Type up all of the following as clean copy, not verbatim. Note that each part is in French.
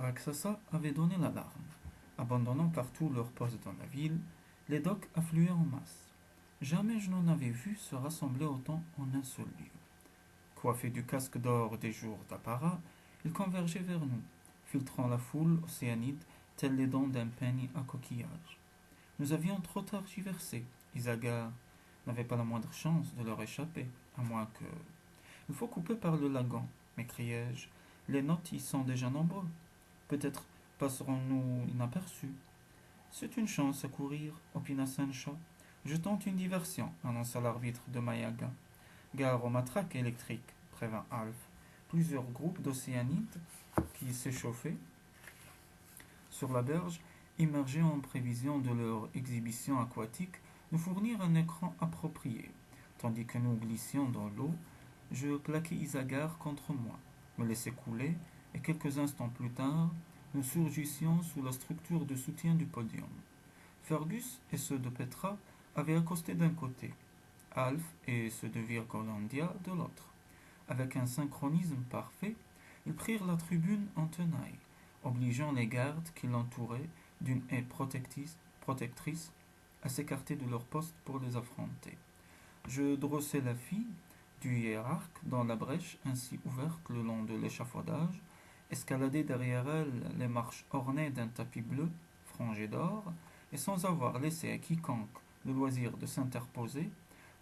Raksasa avait donné l'alarme. Abandonnant partout leurs postes dans la ville, les docs affluaient en masse. Jamais je n'en avais vu se rassembler autant en un seul lieu. Coiffés du casque d'or des jours d'apparat, ils convergeaient vers nous, filtrant la foule océanide tels les dents d'un peigne à coquillage. Nous avions trop tergiversé. Isagar n'avait pas la moindre chance de leur échapper, à moins que... Il faut couper par le lagon, m'écriai-je. Les notes y sont déjà nombreux. Peut-être passerons-nous inaperçus. C'est une chance à courir, opina Sancho. Je tente une diversion, annonça l'arbitre de Mayaga. Gare aux matraques électriques, prévint Alf. Plusieurs groupes d'océanites qui s'échauffaient sur la berge, immergés en prévision de leur exhibition aquatique, nous fournirent un écran approprié. Tandis que nous glissions dans l'eau, je plaquai Isagar contre moi, me laissai couler, et quelques instants plus tard, nous surgissions sous la structure de soutien du podium. Fergus et ceux de Petra avaient accosté d'un côté, Alf et ceux de Virgolandia de l'autre. Avec un synchronisme parfait, ils prirent la tribune en tenaille, obligeant les gardes qui l'entouraient d'une haie protectrice à s'écarter de leur poste pour les affronter. Je drossai la fille du hiérarque dans la brèche ainsi ouverte le long de l'échafaudage, escaladai derrière elle les marches ornées d'un tapis bleu frangé d'or, et sans avoir laissé à quiconque le loisir de s'interposer,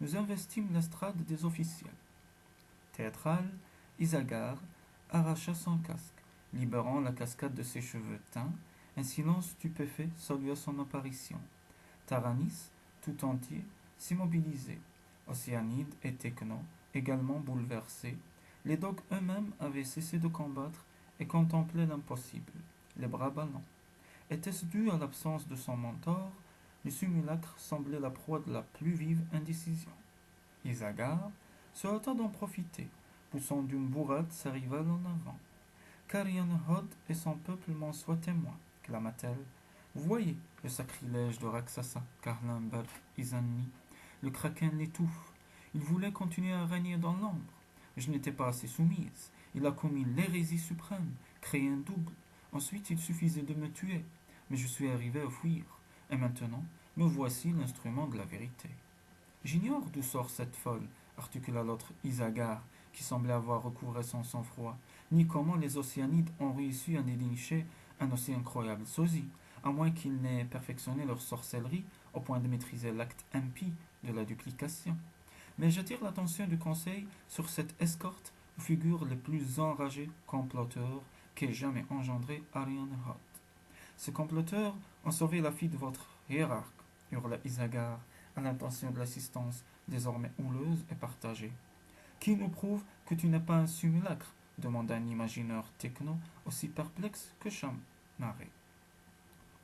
nous investimes l'estrade des officiels. Théâtral, Isagar arracha son casque, libérant la cascade de ses cheveux teints. Un silence stupéfait salua son apparition. Taranis, tout entier, s'immobilisait. Océanide et Techno, également bouleversés, les dogs eux-mêmes avaient cessé de combattre et contemplaient l'impossible, les bras ballants. Était-ce dû à l'absence de son mentor? Le simulacre semblait la proie de la plus vive indécision. Isagar se hâta d'en profiter, poussant d'une bourrade sa rivale en avant. Karian Hod et son peuple m'en soient témoins, clama-t-elle. Vous voyez le sacrilège de Raksasa, Karlenberg Izanni. Le kraken l'étouffe. Il voulait continuer à régner dans l'ombre. Je n'étais pas assez soumise. Il a commis l'hérésie suprême, créé un double. Ensuite, il suffisait de me tuer. Mais je suis arrivé à fuir. Et maintenant, me voici l'instrument de la vérité. J'ignore d'où sort cette folle, articula l'autre Isagar, qui semblait avoir recouvré son sang-froid, ni comment les océanides ont réussi à dénicher un aussi incroyable sosie, à moins qu'ils n'aient perfectionné leur sorcellerie au point de maîtriser l'acte impie de la duplication. Mais j'attire l'attention du conseil sur cette escorte où figurent les plus enragés comploteurs qu'ait jamais engendré Arian Hot. Ces comploteurs ont sauvé la fille de votre hiérarque, hurla Isagar, à l'intention de l'assistance désormais houleuse et partagée. Qui nous prouve que tu n'es pas un simulacre? Demanda un imagineur techno aussi perplexe que chamarré.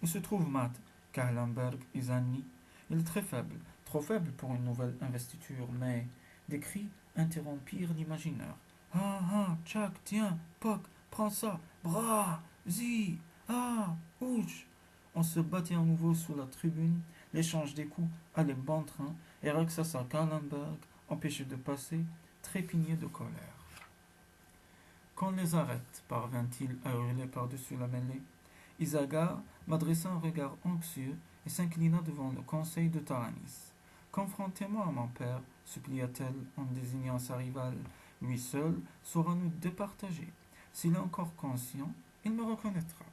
Où se trouve Matt, Karlenberg Izanni? Il est très faible, trop faible pour une nouvelle investiture, mais des cris interrompirent l'imagineur. Ah ah, Tchak, tiens, Poc, prends ça, bras, zi, ah, ouch. On se battait à nouveau sous la tribune, l'échange des coups allait bon train, et Raksasa Karlenberg, empêché de passer, trépignait de colère. Qu'on les arrête, parvint-il à hurler par-dessus la mêlée. Isagar m'adressa un regard anxieux et s'inclina devant le conseil de Taranis. Confrontez-moi à mon père, supplia-t-elle en désignant sa rivale. Lui seul saura nous départager. S'il est encore conscient, il me reconnaîtra.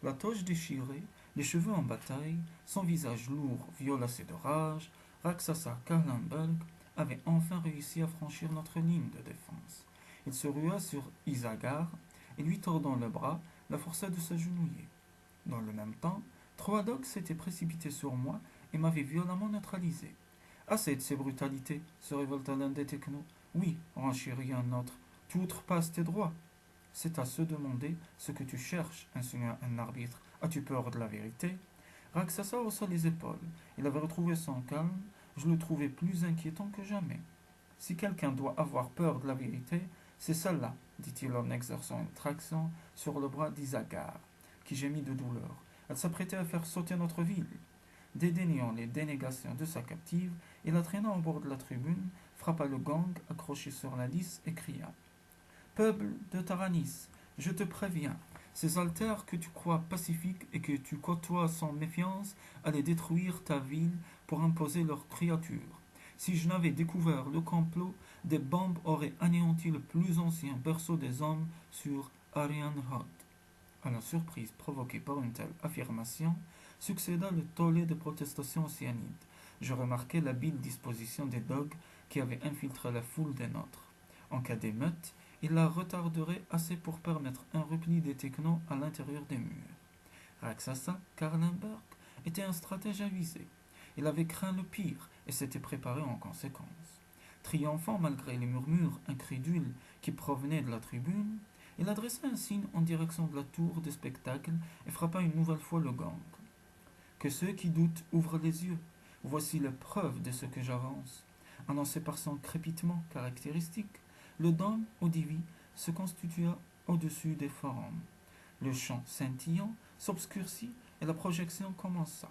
La toche déchirée, les cheveux en bataille, son visage lourd violacé de rage, Raksasa Karlenberg avait enfin réussi à franchir notre ligne de défense. Il se rua sur Isagar et lui tordant le bras, la força de s'agenouiller. Dans le même temps, trois dogs s'étaient précipités sur moi et m'avaient violemment neutralisé. Assez de ces brutalités, se révolta l'un des technos. Oui, renchérit un autre, tu outrepasses tes droits. C'est à se demander ce que tu cherches, insinua un arbitre. As-tu peur de la vérité? Raksasa haussa les épaules. Il avait retrouvé son calme. Je le trouvais plus inquiétant que jamais. Si quelqu'un doit avoir peur de la vérité, c'est celle-là, dit-il en exerçant une traction sur le bras d'Isagar, qui gémit de douleur. Elle s'apprêtait à faire sauter notre ville. Dédaignant les dénégations de sa captive, il la traîna au bord de la tribune, frappa le gong accroché sur la lisse et cria. Peuple de Taranis, je te préviens, Ces altères que tu crois pacifiques et que tu côtoies sans méfiance allaient détruire ta ville pour imposer leurs créatures. Si je n'avais découvert le complot, des bombes auraient anéanti le plus ancien berceau des hommes sur Arianrhod. À la surprise provoquée par une telle affirmation, succéda le tollé de protestations océanides. Je remarquai l'habile disposition des dogs qui avaient infiltré la foule des nôtres. En cas d'émeute, ils la retarderaient assez pour permettre un repli des technos à l'intérieur des murs. Raksasa Karlenberg était un stratège avisé. Il avait craint le pire et s'était préparé en conséquence. Triomphant malgré les murmures incrédules qui provenaient de la tribune, il adressa un signe en direction de la tour de spectacle et frappa une nouvelle fois le gong. Que ceux qui doutent ouvrent les yeux. Voici la preuve de ce que j'avance. Annoncé par son crépitement caractéristique, le dôme Odivi se constitua au-dessus des forums. Le champ scintillant s'obscurcit et la projection commença.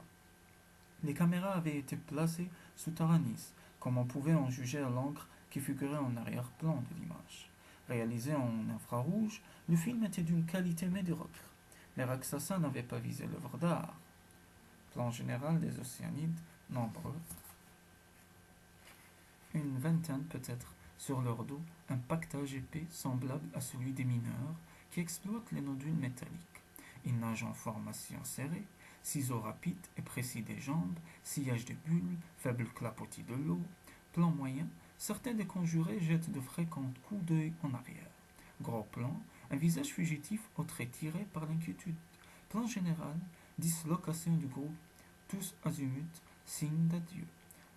Les caméras avaient été placées sous Taranis, comme on pouvait en juger à l'encre qui figurait en arrière-plan de l'image. Réalisé en infrarouge, le film était d'une qualité médiocre. Les Raksasa n'avaient pas visé l'œuvre d'art. Plan général des Océanides, nombreux, une vingtaine peut-être, sur leur dos, un pactage épais semblable à celui des mineurs qui exploitent les nodules métalliques. Ils nagent en formation serrée, ciseaux rapides et précis des jambes, sillage de bulles, faible clapotis de l'eau. Plan moyen, certains des conjurés jettent de fréquents coups d'œil en arrière. Gros plan, un visage fugitif aux traits tirés par l'inquiétude. Plan général, dislocation du groupe, tous azimuts, signe d'adieu.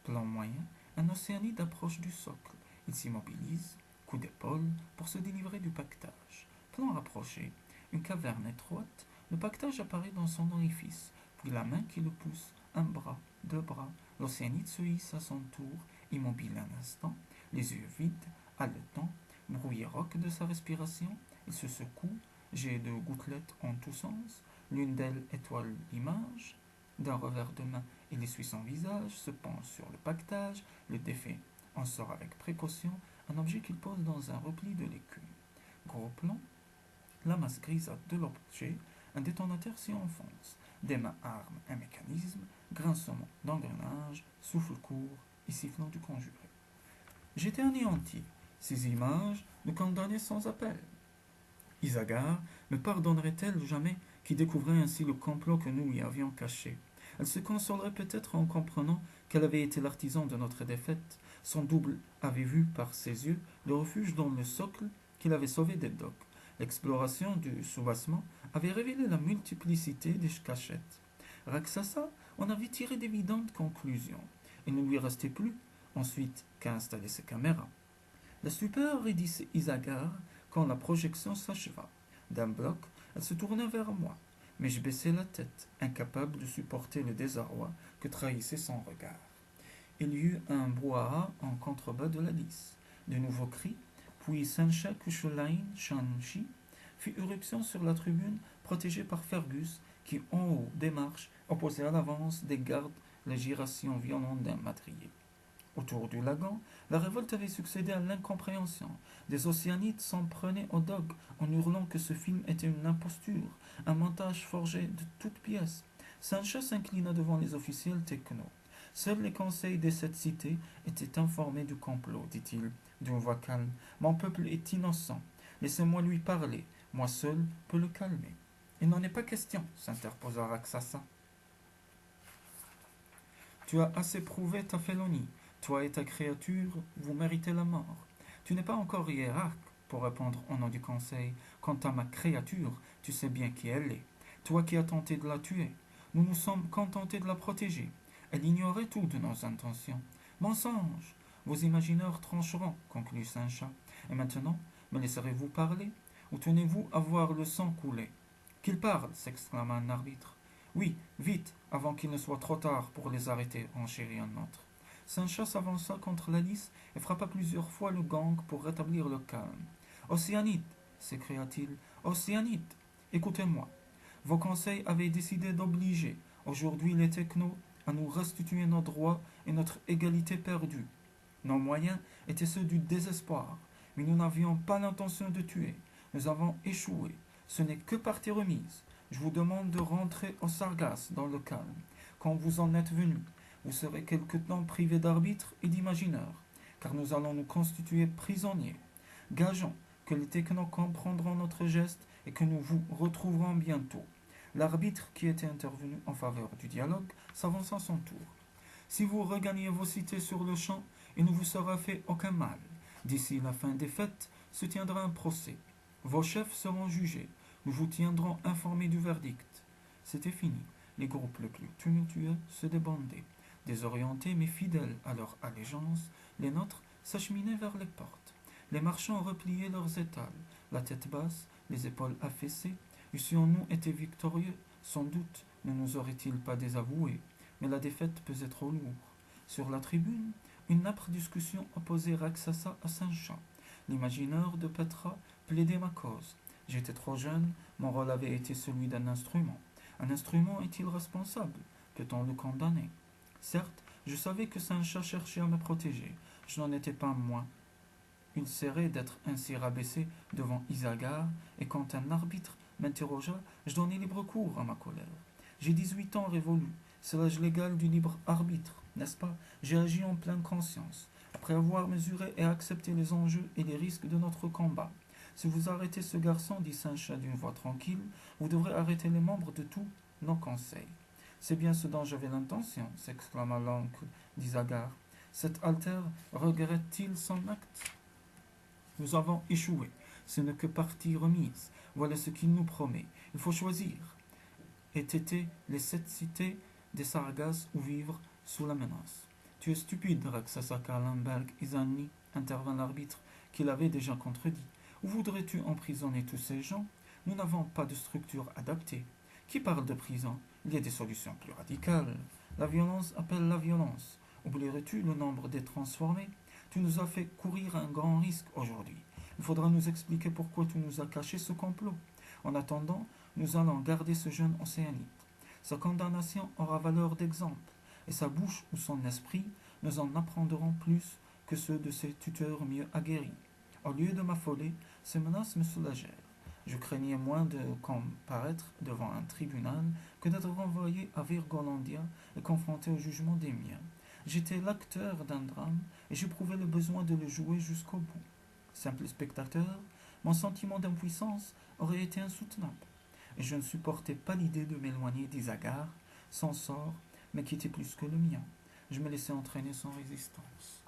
Plan moyen, un océanide approche du socle. Il s'immobilise, coup d'épaule, pour se délivrer du pactage. Plan rapproché, une caverne étroite, le pactage apparaît dans son orifice, puis la main qui le pousse, un bras, deux bras, l'océanide se hisse à son tour, immobile un instant, les yeux vides, haletant, brouillé rauque de sa respiration, il se secoue, jet de gouttelettes en tous sens, l'une d'elles étoile l'image, d'un revers de main il essuie son visage, se penche sur le pactage, le défait, en sort avec précaution un objet qu'il pose dans un repli de l'écume. Gros plan, la masse grisâtre de l'objet, un détonateur s'y enfonce. Des mains arment un mécanisme, grincement d'engrenage, souffle court et sifflant du conjuré. J'étais anéanti. Ces images me condamnaient sans appel. Isagar me pardonnerait-elle jamais qui découvrait ainsi le complot que nous lui avions caché? Elle se consolerait peut-être en comprenant qu'elle avait été l'artisan de notre défaite. Son double avait vu par ses yeux le refuge dans le socle qu'il avait sauvé des docks. L'exploration du soubassement avait révélé la multiplicité des cachettes. Raksasa en avait tiré d'évidentes conclusions. Il ne lui restait plus, ensuite, qu'à installer ses caméras. La stupeur raidissait Isagar quand la projection s'acheva. D'un bloc, elle se tourna vers moi, mais je baissai la tête, incapable de supporter le désarroi que trahissait son regard. Il y eut un brouhaha en contrebas de la lisse. De nouveaux cris, puis Sancha Kushulain Shanshi fit irruption sur la tribune protégée par Fergus, qui, en haut des marches, opposait à l'avance des gardes la giration violente d'un madrier. Autour du lagon, la révolte avait succédé à l'incompréhension. Des océanites s'en prenaient aux dogs en hurlant que ce film était une imposture, un montage forgé de toutes pièces. Sancha s'inclina devant les officiels techno. Seuls les conseils des sept cités étaient informés du complot, dit-il d'une voix calme. Mon peuple est innocent. Laissez-moi lui parler. Moi seul peux le calmer. Il n'en est pas question, s'interposa Raksasa. Tu as assez prouvé ta félonie. Toi et ta créature, vous méritez la mort. Tu n'es pas encore hiérarque pour répondre au nom du conseil. Quant à ma créature, tu sais bien qui elle est. Toi qui as tenté de la tuer, nous nous sommes contentés de la protéger. Elle ignorait tout de nos intentions. Mensonge! Vos imagineurs trancheront, conclut Saint-Chat. Et maintenant, me laisserez-vous parler? Ou tenez-vous à voir le sang couler? Qu'il parle! S'exclama un arbitre. Oui, vite, avant qu'il ne soit trop tard pour les arrêter, renchérit un autre. Saint-Chat s'avança contre la lisse et frappa plusieurs fois le gong pour rétablir le calme. Océanide! S'écria-t-il. Océanide! Écoutez-moi. Vos conseils avaient décidé d'obliger, aujourd'hui les technos, à nous restituer nos droits et notre égalité perdue. Nos moyens étaient ceux du désespoir, mais nous n'avions pas l'intention de tuer. Nous avons échoué. Ce n'est que partie remise. Je vous demande de rentrer au Sargasse dans le calme. Quand vous en êtes venu, vous serez quelque temps privé d'arbitre et d'imagineur, car nous allons nous constituer prisonniers. Gageons que les technos comprendront notre geste et que nous vous retrouverons bientôt. L'arbitre qui était intervenu en faveur du dialogue s'avance à son tour. Si vous regagnez vos cités sur le champ, il ne vous sera fait aucun mal. D'ici la fin des fêtes se tiendra un procès. Vos chefs seront jugés. Nous vous tiendrons informés du verdict. C'était fini. Les groupes les plus tumultueux se débandaient. Désorientés mais fidèles à leur allégeance, les nôtres s'acheminaient vers les portes. Les marchands repliaient leurs étals, la tête basse, les épaules affaissées. Eussions-nous été victorieux, sans doute ne nous aurait-il pas désavoués, mais la défaite pesait trop lourd. Sur la tribune, une âpre discussion opposait Raksasa à Saint-Chat. L'imagineur de Petra plaidait ma cause. J'étais trop jeune, mon rôle avait été celui d'un instrument. Un instrument est-il responsable? Peut-on le condamner? Certes, je savais que Saint-Chat cherchait à me protéger. Je n'en étais pas moins ulcéré d'être ainsi rabaissé devant Isagar, et quand un arbitre m'interrogea, je donnai libre cours à ma colère. J'ai 18 ans révolus, c'est l'âge légal du libre arbitre, n'est-ce pas? J'ai agi en pleine conscience, après avoir mesuré et accepté les enjeux et les risques de notre combat. Si vous arrêtez ce garçon, dit Saint-Chat d'une voix tranquille, vous devrez arrêter les membres de tous nos conseils. C'est bien ce dont j'avais l'intention, s'exclama l'oncle d'Isagar. Cet altère regrette-t-il son acte? Nous avons échoué. Ce n'est que partie remise. Voilà ce qu'il nous promet. Il faut choisir. Étaient les 7 cités des Sargasses ou vivre sous la menace. Tu es stupide, Raksasa Kalenberg Izani, intervint l'arbitre, qui l'avait déjà contredit. Où voudrais-tu emprisonner tous ces gens? Nous n'avons pas de structure adaptée. Qui parle de prison? Il y a des solutions plus radicales. La violence appelle la violence. Oublierais-tu le nombre des transformés? Tu nous as fait courir un grand risque aujourd'hui. Il faudra nous expliquer pourquoi tu nous as caché ce complot. En attendant, nous allons garder ce jeune océanite. Sa condamnation aura valeur d'exemple, et sa bouche ou son esprit nous en apprendront plus que ceux de ses tuteurs mieux aguerris. Au lieu de m'affoler, ces menaces me soulagèrent. Je craignais moins de comparaître devant un tribunal que d'être renvoyé à Virgolandia et confronté au jugement des miens. J'étais l'acteur d'un drame et j'éprouvais le besoin de le jouer jusqu'au bout. Simple spectateur, mon sentiment d'impuissance aurait été insoutenable, et je ne supportais pas l'idée de m'éloigner d'Isagar, son sort m'inquiétait plus que le mien. Je me laissais entraîner sans résistance.